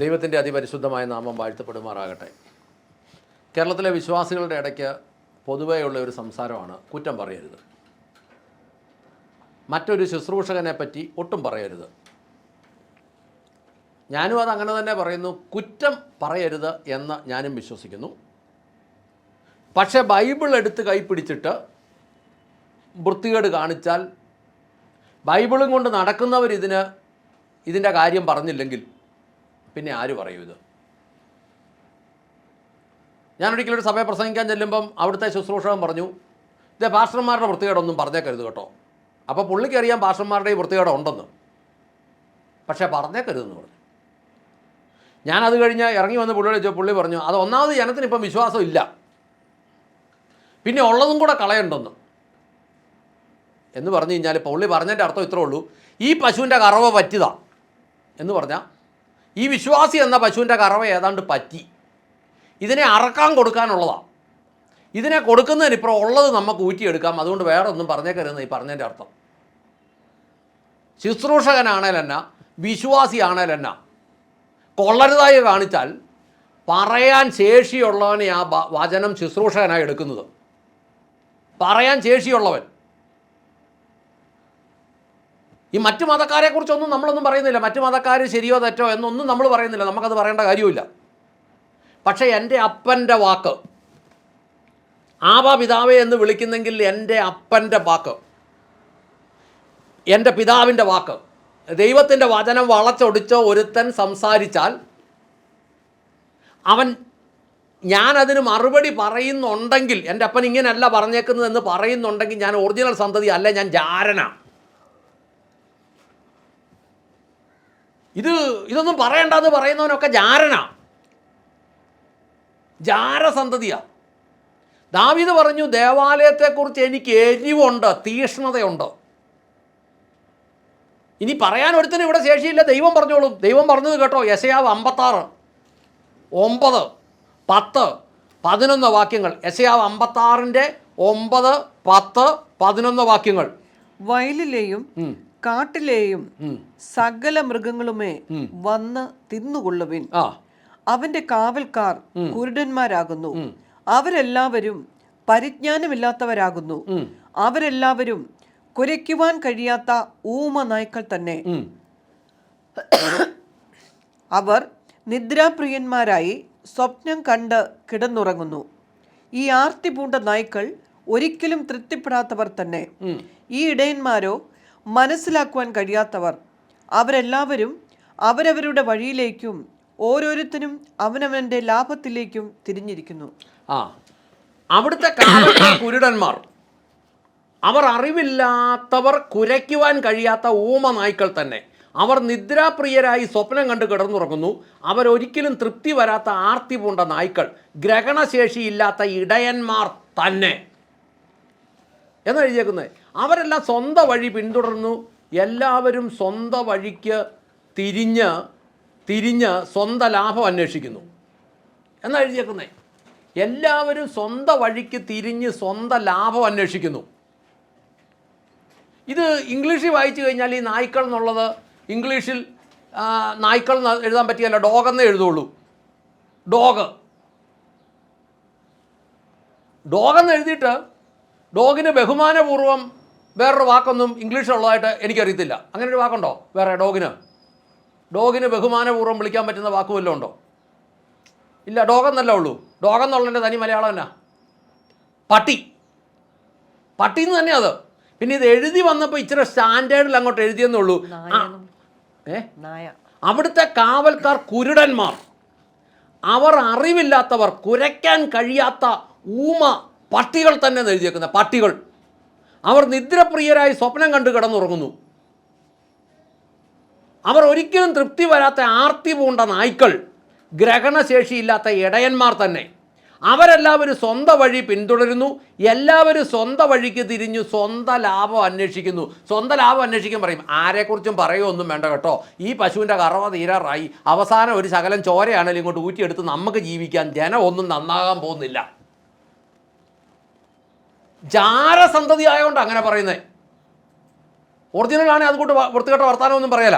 ദൈവത്തിൻ്റെ അതിപരിശുദ്ധമായ നാമം വാഴ്ത്തപ്പെടുമാറാകട്ടെ. കേരളത്തിലെ വിശ്വാസികളുടെ ഇടയ്ക്ക് പൊതുവെയുള്ള ഒരു സംസാരമാണ് കുറ്റം പറയരുത്, മറ്റൊരു ശുശ്രൂഷകനെ പറ്റി ഒട്ടും പറയരുത്. ഞാനും അതങ്ങനെ തന്നെ പറയുന്നു, കുറ്റം പറയരുത് എന്ന് ഞാനും വിശ്വസിക്കുന്നു. പക്ഷേ ബൈബിൾ എടുത്ത് കൈപ്പിടിച്ചിട്ട് വൃത്തികേട് കാണിച്ചാൽ, ബൈബിളും കൊണ്ട് നടക്കുന്നവർ ഇതിൻ്റെ കാര്യം പറഞ്ഞില്ലെങ്കിൽ പിന്നെ ആര് പറയൂ ഇത്? ഞാനൊരിക്കലൊരു സഭയെ പ്രസംഗിക്കാൻ ചെല്ലുമ്പം അവിടുത്തെ ശുശ്രൂഷകൻ പറഞ്ഞു, ഇതേ പാസ്റ്റർമാരുടെ വൃത്തികേടൊന്നും പറഞ്ഞേക്കരുത് കേട്ടോ. അപ്പോൾ പുള്ളിക്കറിയാം പാസ്റ്റർമാരുടെ ഈ വൃത്തികേട് ഉണ്ടെന്ന്, പക്ഷേ പറഞ്ഞേക്കരുതെന്ന് പറഞ്ഞു. ഞാനത് കഴിഞ്ഞ് ഇറങ്ങി വന്ന് പുള്ളിയോട് ചോദിച്ചു. പുള്ളി പറഞ്ഞു, അത് ഒന്നാമത് ജനത്തിന് ഇപ്പം വിശ്വാസം ഇല്ല, പിന്നെ ഉള്ളതും കൂടെ കളയണ്ടെന്ന് എന്ന് പറഞ്ഞു കഴിഞ്ഞാൽ, പുള്ളി പറഞ്ഞതിൻ്റെ അർത്ഥം ഇത്രേ ഉള്ളൂ, ഈ പശുവിൻ്റെ കറവ പറ്റിയതാ എന്ന് പറഞ്ഞാൽ ഈ വിശ്വാസി എന്ന പശുവിൻ്റെ കറവ ഏതാണ്ട് പറ്റി, ഇതിനെ അറക്കാൻ കൊടുക്കാനുള്ളതാണ്, ഇതിനെ കൊടുക്കുന്നതിനിപ്പോൾ ഉള്ളത് നമുക്ക് ഊറ്റിയെടുക്കാം, അതുകൊണ്ട് വേറെ ഒന്നും പറഞ്ഞേക്കരുതെന്ന് ഈ പറഞ്ഞതിൻ്റെ അർത്ഥം. ശുശ്രൂഷകനാണേലെന്നാ വിശ്വാസിയാണേലെന്നാ കൊള്ളരുതായി കാണിച്ചാൽ പറയാൻ ശേഷിയുള്ളവനെ ആ വചനം ശുശ്രൂഷകനായി എടുക്കുന്നത്. പറയാൻ ശേഷിയുള്ളവൻ. ഈ മറ്റു മതക്കാരെക്കുറിച്ചൊന്നും നമ്മളൊന്നും പറയുന്നില്ല, മറ്റു മതക്കാർ ശരിയോ തെറ്റോ എന്നൊന്നും നമ്മൾ പറയുന്നില്ല, നമുക്കത് പറയേണ്ട കാര്യമില്ല. പക്ഷേ എൻ്റെ അപ്പൻ്റെ വാക്ക്, ആബാ പിതാവേ എന്ന് വിളിക്കുന്നെങ്കിൽ എൻ്റെ അപ്പൻ്റെ വാക്ക്, എൻ്റെ പിതാവിൻ്റെ വാക്ക്, ദൈവത്തിൻ്റെ വചനം വളച്ചൊടിച്ച് ഒരുത്തൻ സംസാരിച്ചാൽ ഞാനതിന് മറുപടി പറയുന്നുണ്ടെങ്കിൽ, എൻ്റെ അപ്പൻ ഇങ്ങനെയല്ല പറഞ്ഞേക്കുന്നതെന്ന് പറയുന്നുണ്ടെങ്കിൽ ഞാൻ ഒറിജിനൽ സന്തതി അല്ല, ഞാൻ ജാരനാണ്. ഇതൊന്നും പറയണ്ടെന്ന് പറയുന്നവനൊക്കെ ജാരസന്തതിയാണ്. ദാവീദ് പറഞ്ഞു, ദേവാലയത്തെക്കുറിച്ച് എനിക്ക് എരിവുണ്ട്, തീഷ്ണതയുണ്ട്. ഇനി പറയാൻ ഒരുത്തിനും ഇവിടെ ശേഷിയില്ല, ദൈവം പറഞ്ഞോളും. ദൈവം പറഞ്ഞത് കേട്ടോ, യെശയ്യാവ് 56:9, 10, 11 വാക്യങ്ങൾ. യെശയ്യാവ് 56:9, 10, 11 വാക്യങ്ങൾ. വയലിലെയും കാട്ടിലെയും സകല മൃഗങ്ങളുമേ വന്ന് തിന്നുകൊള്ളുവിൻ. അവന്റെ കാവൽക്കാർ കുരുടന്മാരാകുന്നു, അവരെല്ലാവരും പരിജ്ഞാനമില്ലാത്തവരാകുന്നു, അവരെല്ലാവരും കുരയ്ക്കുവാൻ കഴിയാത്ത ഊമ നായ്ക്കൾ തന്നെ. അവർ നിദ്രാപ്രിയന്മാരായി സ്വപ്നം കണ്ട് കിടന്നുറങ്ങുന്നു. ഈ ആർത്തി പൂണ്ട നായ്ക്കൾ ഒരിക്കലും തൃപ്തിപ്പെടാത്തവർ തന്നെ. ഈ ഇടയന്മാരോ മനസ്സിലാക്കുവാൻ കഴിയാത്തവർ. അവരെല്ലാവരും അവരവരുടെ വഴിയിലേക്കും ഓരോരുത്തരും അവനവൻ്റെ ലാഭത്തിലേക്കും തിരിഞ്ഞിരിക്കുന്നു. അവിടുത്തെ കുരുടന്മാർ, അവർ അറിവില്ലാത്തവർ, കുരയ്ക്കുവാൻ കഴിയാത്ത ഊമ നായ്ക്കൾ തന്നെ. അവർ നിദ്രാപ്രിയരായി സ്വപ്നം കണ്ട് കിടന്നുറങ്ങുന്നു. അവരൊരിക്കലും തൃപ്തി വരാത്ത ആർത്തി പൂണ്ട നായ്ക്കൾ, ഗ്രഹണശേഷിയില്ലാത്ത ഇടയന്മാർ തന്നെ എന്ന് എഴുതിയേക്കുന്നത്. അവരെല്ലാം സ്വന്തം വഴി പിന്തുടർന്നു, എല്ലാവരും സ്വന്തം വഴിക്ക് തിരിഞ്ഞ് സ്വന്തം ലാഭം അന്വേഷിക്കുന്നു എന്നാണ് എഴുതിയേക്കുന്നത്. എല്ലാവരും സ്വന്തം വഴിക്ക് തിരിഞ്ഞ് സ്വന്തം ലാഭം അന്വേഷിക്കുന്നു. ഇത് ഇംഗ്ലീഷിൽ വായിച്ചു കഴിഞ്ഞാൽ ഈ നായ്ക്കൾ എന്നുള്ളത് ഇംഗ്ലീഷിൽ നായ്ക്കൾ എഴുതാൻ പറ്റിയല്ല, ഡോഗെന്നേ എഴുതുള്ളൂ. ഡോഗെന്ന് എഴുതിയിട്ട് ഡോഗിന് ബഹുമാനപൂർവ്വം വേറൊരു വാക്കൊന്നും ഇംഗ്ലീഷിലുള്ളതായിട്ട് എനിക്കറിയത്തില്ല. അങ്ങനെ ഒരു വാക്കുണ്ടോ വേറെ? ഡോഗിന് ബഹുമാനപൂർവ്വം വിളിക്കാൻ പറ്റുന്ന വാക്ക് വല്ലതും ഉണ്ടോ? ഇല്ല, ഡോഗെന്നല്ല ഉള്ളൂ. ഡോഗെന്നുള്ളതിൻ്റെ തനി മലയാളം എന്നാ? പട്ടിന്ന് തന്നെ അത്. പിന്നെ ഇത് എഴുതി വന്നപ്പോൾ ഇച്ചിരി സ്റ്റാൻഡേർഡിൽ അങ്ങോട്ട് എഴുതിയെന്നുള്ളൂ. അവിടുത്തെ കാവൽക്കാർ കുരുടന്മാർ, അവർ അറിവില്ലാത്തവർ, കുരയ്ക്കാൻ കഴിയാത്ത ഊമ പട്ടികൾ തന്നെ എഴുതിയേക്കുന്ന പട്ടികൾ. അവർ നിദ്രപ്രിയരായി സ്വപ്നം കണ്ട് കിടന്നുറങ്ങുന്നു. അവർ ഒരിക്കലും തൃപ്തി വരാത്ത ആർത്തി പൂണ്ട നായ്ക്കൾ, ഗ്രഹണശേഷിയില്ലാത്ത ഇടയന്മാർ തന്നെ. അവരെല്ലാവരും സ്വന്തം വഴി പിന്തുടരുന്നു, എല്ലാവരും സ്വന്തം വഴിക്ക് തിരിഞ്ഞു സ്വന്തം ലാഭം അന്വേഷിക്കുന്നു. സ്വന്തം ലാഭം അന്വേഷിക്കാൻ പറയും. ആരെക്കുറിച്ചും പറയുമൊന്നും വേണ്ട കേട്ടോ. ഈ പശുവിൻ്റെ കറവ തീരാറായി, അവസാനം ഒരു ശകലം ചോരയാണെങ്കിലും ഇങ്ങോട്ട് ഊറ്റിയെടുത്ത് നമുക്ക് ജീവിക്കാൻ. ജനം ഒന്നും നന്നാകാൻ പോകുന്നില്ല. ജാരസന്തതി ആയതുകൊണ്ട് അങ്ങനെ പറയുന്നത്. ഒറിജിനലാണെങ്കിൽ അതുകൊണ്ട് വൃത്തികെട്ട വർത്താനമൊന്നും പറയല.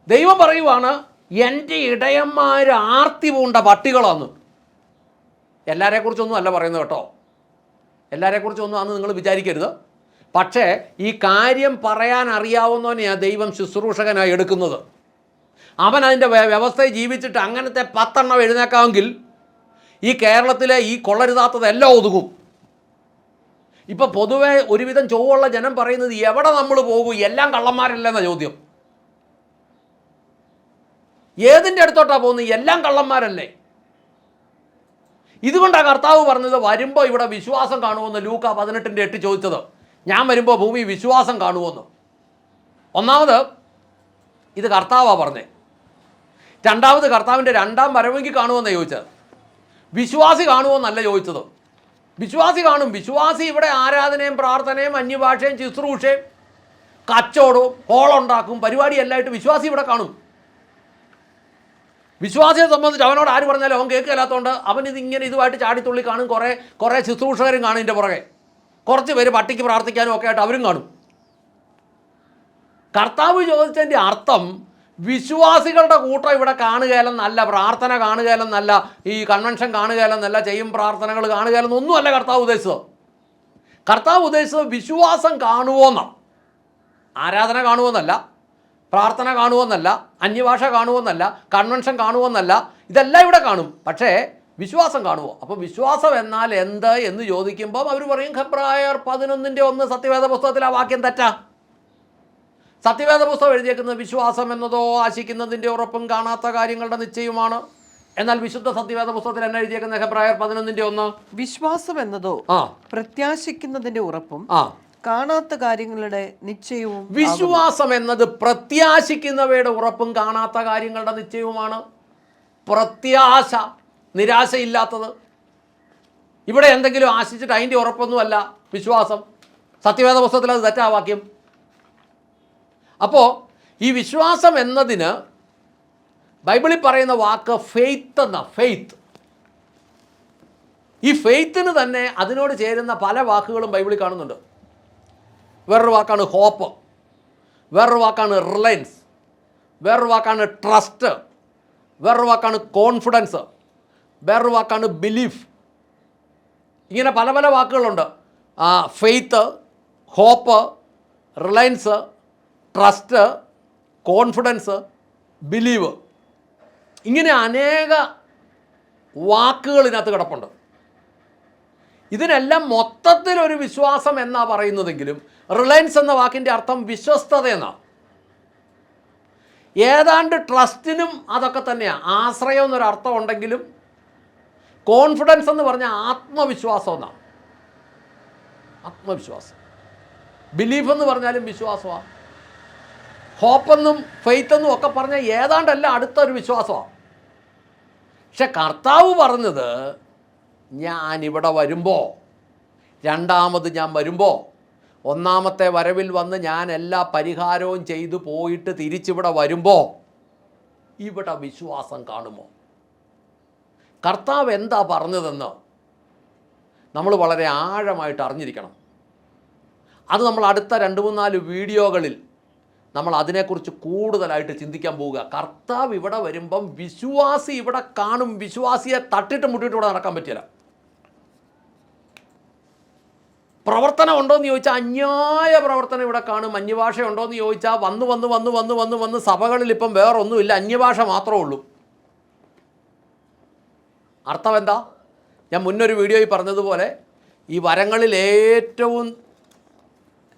ദൈവം പറയുവാണ്, എൻ്റെ ഇടയന്മാർ ആർത്തി പൂണ്ട പട്ടികളാന്ന്. എല്ലാവരെക്കുറിച്ചൊന്നും അല്ല പറയുന്നത് കേട്ടോ, എല്ലാവരെക്കുറിച്ചൊന്നും ആണെന്ന് നിങ്ങൾ വിചാരിക്കരുത്. പക്ഷേ ഈ കാര്യം പറയാൻ അറിയാവുന്നവനെയാണ് ദൈവം ശുശ്രൂഷകനായി എടുക്കുന്നത്. അവൻ അതിൻ്റെ വ്യവസ്ഥയിൽ ജീവിച്ചിട്ട് അങ്ങനത്തെ 10 എണ്ണം എഴുന്നേക്കാമെങ്കിൽ ഈ കേരളത്തിലെ ഈ കൊള്ളരുതാത്തതെല്ലാം ഒതുങ്ങും. ഇപ്പം പൊതുവെ ഒരുവിധം ചൊവ്വുള്ള ജനം പറയുന്നത് എവിടെ നമ്മൾ പോകും, എല്ലാം കള്ളന്മാരല്ലെന്ന ചോദ്യം. ഏതിൻ്റെ അടുത്തോട്ടാണ് പോകുന്നത്? എല്ലാം കള്ളന്മാരല്ലേ. ഇതുകൊണ്ടാണ് കർത്താവ് പറഞ്ഞത് വരുമ്പോൾ ഇവിടെ വിശ്വാസം കാണുമെന്ന് ലൂക്ക 18:8 ചോദിച്ചത്. ഞാൻ വരുമ്പോൾ ഭൂമി വിശ്വാസം കാണുമെന്ന്. ഒന്നാമത് ഇത് കർത്താവാണ് പറഞ്ഞത്. രണ്ടാമത് കർത്താവിൻ്റെ 2ാം വരവെങ്കിൽ കാണുമെന്നാണ് ചോദിച്ചത്. വിശ്വാസി കാണുമെന്നല്ല ചോദിച്ചത്. വിശ്വാസി കാണും. വിശ്വാസി ഇവിടെ ആരാധനയും പ്രാർത്ഥനയും അന്യഭാഷയും ശുശ്രൂഷയും കച്ചവടവും ഹോളുണ്ടാക്കും പരിപാടി എല്ലായിട്ട് വിശ്വാസി ഇവിടെ കാണും. വിശ്വാസിയെ സംബന്ധിച്ച് അവനോട് ആര് പറഞ്ഞാലും അവൻ കേൾക്കില്ലാത്തതുകൊണ്ട് അവനിതിങ്ങനെ ഇതുമായിട്ട് ചാടിത്തുള്ളി കാണും. കുറേ ശുശ്രൂഷകരും കാണും ഇതിൻ്റെ പുറകെ. കുറച്ച് പേര് പട്ടിക്ക് പ്രാർത്ഥിക്കാനും ഒക്കെ ആയിട്ട് അവരും കാണും. കർത്താവ് ചോദിച്ചതിൻ്റെ അർത്ഥം വിശ്വാസികളുടെ കൂട്ടം ഇവിടെ കാണുകയല്ലെന്നല്ല, പ്രാർത്ഥന കാണുകയല്ലെന്നല്ല, ഈ കൺവെൻഷൻ കാണുകയല്ലെന്നല്ല, ചെയ്യും പ്രാർത്ഥനകൾ കാണുകയല്ലെന്നൊന്നുമല്ല കർത്താവ് ഉദ്ദേശിച്ചത്. കർത്താവ് ഉദ്ദേശിച്ചത് വിശ്വാസം കാണുമോന്നാണ്. ആരാധന കാണുമോന്നല്ല, പ്രാർത്ഥന കാണുമെന്നല്ല, അന്യഭാഷ കാണുമെന്നല്ല, കൺവെൻഷൻ കാണുമെന്നല്ല, ഇതെല്ലാം ഇവിടെ കാണും. പക്ഷേ വിശ്വാസം കാണുമോ? അപ്പോൾ വിശ്വാസം എന്നാൽ എന്ത് എന്ന് ചോദിക്കുമ്പോൾ അവർ പറയും ഹെബ്രായർ 11:1 സത്യവേദ പുസ്തകത്തിൽ ആ വാക്യം തെറ്റാ. സത്യവേദ പുസ്തകം എഴുതിയേക്കുന്നത് വിശ്വാസം എന്നതോ ആശിക്കുന്നതിൻ്റെ ഉറപ്പും കാണാത്ത കാര്യങ്ങളുടെ നിശ്ചയമാണ്. എന്നാൽ വിശുദ്ധ സത്യവേദ പുസ്തകത്തിൽ എന്നെ എഴുതിയേക്കുന്ന ഹെബ്രായർ 11:1 വിശ്വാസം എന്നതോ പ്രത്യാശിക്കുന്നതിന്റെ ഉറപ്പും കാണാത്ത കാര്യങ്ങളുടെ നിശ്ചയവും. വിശ്വാസം എന്നത് പ്രത്യാശിക്കുന്നവയുടെ ഉറപ്പും കാണാത്ത കാര്യങ്ങളുടെ നിശ്ചയവുമാണ്. പ്രത്യാശ, നിരാശയില്ലാത്തത്. ഇവിടെ എന്തെങ്കിലും ആശിച്ചിട്ട് അതിൻ്റെ ഉറപ്പൊന്നുമല്ല വിശ്വാസം. സത്യവേദ പുസ്തകത്തിൽ അത് തെറ്റാ വാക്യം. അപ്പോൾ ഈ വിശ്വാസം എന്നതിന് ബൈബിളിൽ പറയുന്ന വാക്ക് ഫെയ്ത്ത് എന്ന. ഫെയ്ത്ത്, ഈ ഫെയ്ത്തിന് തന്നെ അതിനോട് ചേരുന്ന പല വാക്കുകളും ബൈബിളിൽ കാണുന്നുണ്ട്. വേറൊരു വാക്കാണ് ഹോപ്പ്, വേറൊരു വാക്കാണ് റിലയൻസ്, വേറൊരു വാക്കാണ് ട്രസ്റ്റ്, വേറൊരു വാക്കാണ് കോൺഫിഡൻസ്, വേറൊരു വാക്കാണ് ബിലീഫ്. ഇങ്ങനെ പല പല വാക്കുകളുണ്ട്. Faith, hope, reliance, trust, confidence, believe, ഇങ്ങനെ അനേക വാക്കുകൾ ഇതിനകത്ത് കിടപ്പുണ്ട്. ഇതിനെല്ലാം മൊത്തത്തിലൊരു വിശ്വാസം എന്നാണ് പറയുന്നതെങ്കിലും റിലയൻസ് എന്ന വാക്കിൻ്റെ അർത്ഥം വിശ്വസ്തത എന്നാണ്. ഏതാണ്ട് ട്രസ്റ്റിനും അതൊക്കെ തന്നെയാണ്. ആശ്രയം എന്നൊരർത്ഥം ഉണ്ടെങ്കിലും കോൺഫിഡൻസ് എന്ന് പറഞ്ഞാൽ ആത്മവിശ്വാസം എന്നാണ്. ആത്മവിശ്വാസം. ബിലീഫ് എന്ന് പറഞ്ഞാലും വിശ്വാസമാണ്. ഹോപ്പെന്നും ഫെയ്ത്തെന്നും ഒക്കെ പറഞ്ഞാൽ ഏതാണ്ടെല്ലാം അടുത്തൊരു വിശ്വാസമാണ്. പക്ഷെ കർത്താവ് പറഞ്ഞത് ഞാനിവിടെ വരുമ്പോൾ, രണ്ടാമത് ഞാൻ വരുമ്പോൾ, ഒന്നാമത്തെ വരവിൽ വന്ന് ഞാൻ എല്ലാ പരിഹാരവും ചെയ്തു പോയിട്ട് തിരിച്ചിവിടെ വരുമ്പോൾ ഇവിടെ വിശ്വാസം കാണുമോ? കർത്താവ് എന്താ പറഞ്ഞതെന്ന് നമ്മൾ വളരെ ആഴമായിട്ട് അറിഞ്ഞിരിക്കണം. അത് നമ്മൾ അടുത്ത 2-3-4 വീഡിയോകളിൽ നമ്മൾ അതിനെക്കുറിച്ച് കൂടുതലായിട്ട് ചിന്തിക്കാൻ പോവുക. കർത്താവ് ഇവിടെ വരുമ്പം വിശ്വാസി ഇവിടെ കാണും. വിശ്വാസിയെ തട്ടിട്ട് മുട്ടിട്ട് ഇവിടെ നടക്കാൻ പറ്റില്ല. പ്രവർത്തനം ഉണ്ടോയെന്ന് ചോദിച്ചാൽ അന്യായ പ്രവർത്തനം ഇവിടെ കാണും. അന്യഭാഷ ഉണ്ടോയെന്ന് ചോദിച്ചാൽ വന്ന് സഭകളിൽ ഇപ്പം വേറൊന്നുമില്ല, അന്യഭാഷ മാത്രമേ ഉള്ളൂ. അർത്ഥം എന്താ? ഞാൻ മുന്നൊരു വീഡിയോയിൽ പറഞ്ഞതുപോലെ ഈ വരങ്ങളിൽ ഏറ്റവും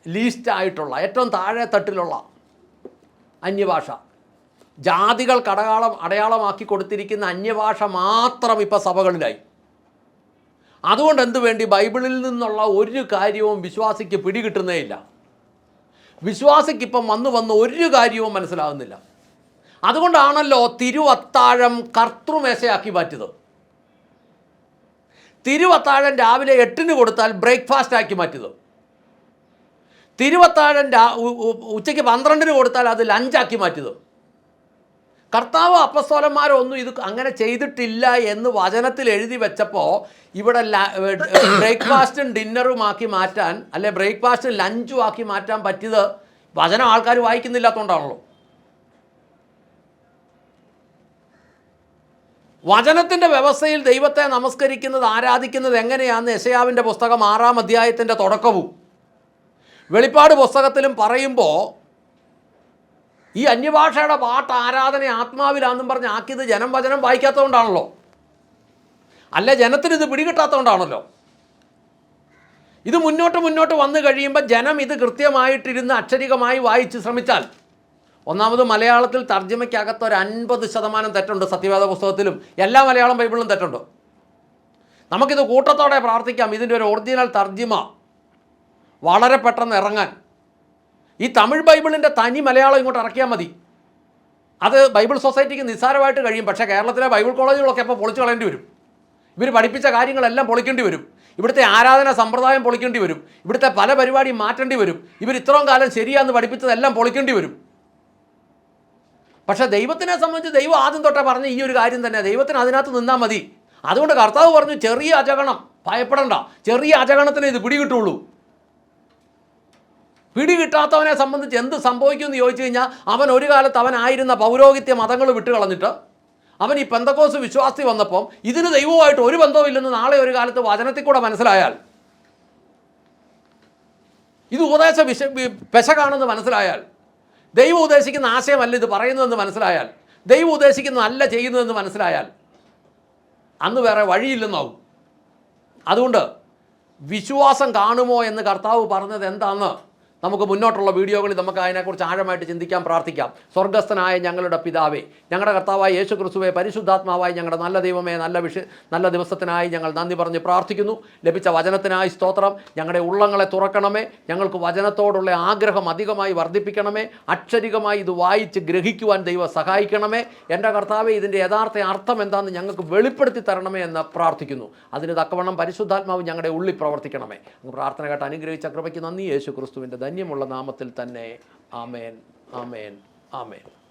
ലീസ്റ്റായിട്ടുള്ള, ഏറ്റവും താഴെ തട്ടിലുള്ള അന്യഭാഷ, ജാതികൾക്ക് അടയാളമാക്കി കൊടുത്തിരിക്കുന്ന അന്യഭാഷ മാത്രം ഇപ്പോൾ സഭകളിലായി. അതുകൊണ്ട് എന്തു വേണ്ടി ബൈബിളിൽ നിന്നുള്ള ഒരു കാര്യവും വിശ്വാസിക്ക് പിടികിട്ടുന്നേയില്ല. വിശ്വാസിക്കിപ്പം വന്ന് ഒരു കാര്യവും മനസ്സിലാകുന്നില്ല. അതുകൊണ്ടാണല്ലോ തിരുവത്താഴം കർത്തൃമേശയാക്കി മാറ്റിയത്. തിരുവത്താഴം രാവിലെ 8-ന് കൊടുത്താൽ ബ്രേക്ക്ഫാസ്റ്റ് ആക്കി മാറ്റിയത്. തിരുവത്താഴം ഉച്ചയ്ക്ക് 12-ന് കൊടുത്താൽ അത് ലഞ്ചാക്കി മാറ്റിയത്. കർത്താവ് അപ്പസ്തോലന്മാരൊന്നും ഇത് അങ്ങനെ ചെയ്തിട്ടില്ല എന്ന് വചനത്തിൽ എഴുതി വെച്ചപ്പോൾ ഇവിടെ ബ്രേക്ക്ഫാസ്റ്റും ഡിന്നറുമാക്കി മാറ്റാൻ, അല്ലെ ബ്രേക്ക്ഫാസ്റ്റും ലഞ്ചും ആക്കി മാറ്റാൻ പറ്റിയത് വചനം ആൾക്കാർ വായിക്കുന്നില്ലാത്തതുകൊണ്ടാണല്ലോ. വചനത്തിൻ്റെ വ്യവസ്ഥയിൽ ദൈവത്തെ നമസ്കരിക്കുന്നത്, ആരാധിക്കുന്നത് എങ്ങനെയാണെന്ന് യെശയ്യാവിൻ്റെ പുസ്തകം 6-ാം അധ്യായത്തിൻ്റെ തുടക്കവും വെളിപ്പാട് പുസ്തകത്തിലും പറയുമ്പോൾ ഈ അന്യഭാഷയുടെ പാട്ട് ആരാധന ആത്മാവിലാണെന്നും പറഞ്ഞ് ആക്കിയത് ജനം വചനം വായിക്കാത്തതുകൊണ്ടാണല്ലോ, അല്ല ജനത്തിന് ഇത് പിടികിട്ടാത്തതുകൊണ്ടാണല്ലോ. ഇത് മുന്നോട്ട് വന്നു കഴിയുമ്പോൾ ജനം ഇത് കൃത്യമായിട്ടിരുന്ന് അക്ഷരികമായി വായിച്ച് ശ്രമിച്ചാൽ, ഒന്നാമത് മലയാളത്തിൽ തർജ്ജിമയ്ക്കകത്ത് ഒരു 50% തെറ്റുണ്ട്. സത്യവേദ പുസ്തകത്തിലും എല്ലാ മലയാളം ബൈബിളിലും തെറ്റുണ്ട്. നമുക്കിത് കൂട്ടത്തോടെ പ്രാർത്ഥിക്കാം ഇതിൻ്റെ ഒരു ഒറിജിനൽ തർജ്ജിമ വളരെ പെട്ടെന്ന് ഇറങ്ങാൻ. ഈ തമിഴ് ബൈബിളിൻ്റെ തനി മലയാളം ഇങ്ങോട്ട് ഇറക്കിയാൽ മതി. അത് ബൈബിൾ സൊസൈറ്റിക്ക് നിസ്സാരമായിട്ട് കഴിയും. പക്ഷേ കേരളത്തിലെ ബൈബിൾ കോളേജുകളൊക്കെ അപ്പോൾ പൊളിച്ചു കളയേണ്ടി വരും. ഇവർ പഠിപ്പിച്ച കാര്യങ്ങളെല്ലാം പൊളിക്കേണ്ടി വരും. ഇവിടുത്തെ ആരാധന സമ്പ്രദായം പൊളിക്കേണ്ടി വരും. ഇവിടുത്തെ പല പരിപാടിയും മാറ്റേണ്ടി വരും. ഇവർ ഇത്രയും കാലം ശരിയാന്ന് പഠിപ്പിച്ചതെല്ലാം പൊളിക്കേണ്ടി വരും. പക്ഷേ ദൈവത്തിനെ സംബന്ധിച്ച് ദൈവം ആദ്യം തൊട്ടേ പറഞ്ഞ ഈ ഒരു കാര്യം തന്നെ, ദൈവത്തിന് അതിനകത്ത് നിന്നാൽ മതി. അതുകൊണ്ട് കർത്താവ് പറഞ്ഞു, ചെറിയ അജഗണം ഭയപ്പെടണ്ട, ചെറിയ അജഗണത്തിനെ ഇത് പിടികിട്ടുള്ളൂ. പിടികിട്ടാത്തവനെ സംബന്ധിച്ച് എന്ത് സംഭവിക്കുമെന്ന് ചോദിച്ചു കഴിഞ്ഞാൽ, അവൻ ഒരു കാലത്ത് അവനായിരുന്ന പൗരോഹിത്യ മതങ്ങൾ വിട്ടുകളഞ്ഞിട്ട് അവൻ ഈ പെന്തക്കോസ് വിശ്വാസി വന്നപ്പം ഇതിന് ദൈവവുമായിട്ട് ഒരു ബന്ധവുമില്ലെന്ന് നാളെ ഒരു കാലത്ത് വചനത്തിൽ കൂടെ മനസ്സിലായാൽ, ഇത് ഉപദേശ പെശകാണെന്ന് മനസ്സിലായാൽ, ദൈവം ഉദ്ദേശിക്കുന്ന ആശയമല്ല ഇത് പറയുന്നതെന്ന് മനസ്സിലായാൽ, ദൈവം ഉദ്ദേശിക്കുന്നതല്ല ചെയ്യുന്നതെന്ന് മനസ്സിലായാൽ, അന്ന് വേറെ വഴിയില്ലെന്നാവും. അതുകൊണ്ട് വിശ്വാസം കാണുമോ എന്ന് കർത്താവ് പറഞ്ഞത് എന്താണെന്ന് നമുക്ക് മുന്നോട്ടുള്ള വീഡിയോകളിൽ നമുക്ക് അതിനെക്കുറിച്ച് ആഴമായിട്ട് ചിന്തിക്കാം, പ്രാർത്ഥിക്കാം. സ്വർഗ്ഗസ്ഥനായ ഞങ്ങളുടെ പിതാവേ, ഞങ്ങളുടെ കർത്താവായ യേശു ക്രിസ്തുവേ, പരിശുദ്ധാത്മാവായി ഞങ്ങളുടെ നല്ല ദൈവമേ, നല്ല ദിവസത്തിനായി ഞങ്ങൾ നന്ദി പറഞ്ഞ് പ്രാർത്ഥിക്കുന്നു. ലഭിച്ച വചനത്തിനായി സ്തോത്രം. ഞങ്ങളുടെ ഉള്ളങ്ങളെ തുറക്കണമേ. ഞങ്ങൾക്ക് വചനത്തോടുള്ള ആഗ്രഹം അധികമായി വർദ്ധിപ്പിക്കണമേ. അക്ഷരികമായി ഇത് വായിച്ച് ഗ്രഹിക്കുവാൻ ദൈവം സഹായിക്കണമേ. എൻ്റെ കർത്താവേ, ഇതിൻ്റെ യഥാർത്ഥ അർത്ഥം എന്താണെന്ന് ഞങ്ങൾക്ക് വെളിപ്പെടുത്തി തരണമേ എന്ന് പ്രാർത്ഥിക്കുന്നു. അതിന് തക്കവണ്ണം പരിശുദ്ധാത്മാവ് ഞങ്ങളുടെ ഉള്ളിൽ പ്രവർത്തിക്കണമേ. അങ്ങ് പ്രാർത്ഥന കേട്ട് അനുഗ്രഹിച്ച കൃപയ്ക്ക് നന്ദി. യേശു ക്രിസ്തുവിൻ്റെ ധന്യമുള്ള നാമത്തിൽ തന്നെ. ആമേൻ, ആമേൻ, ആമേൻ.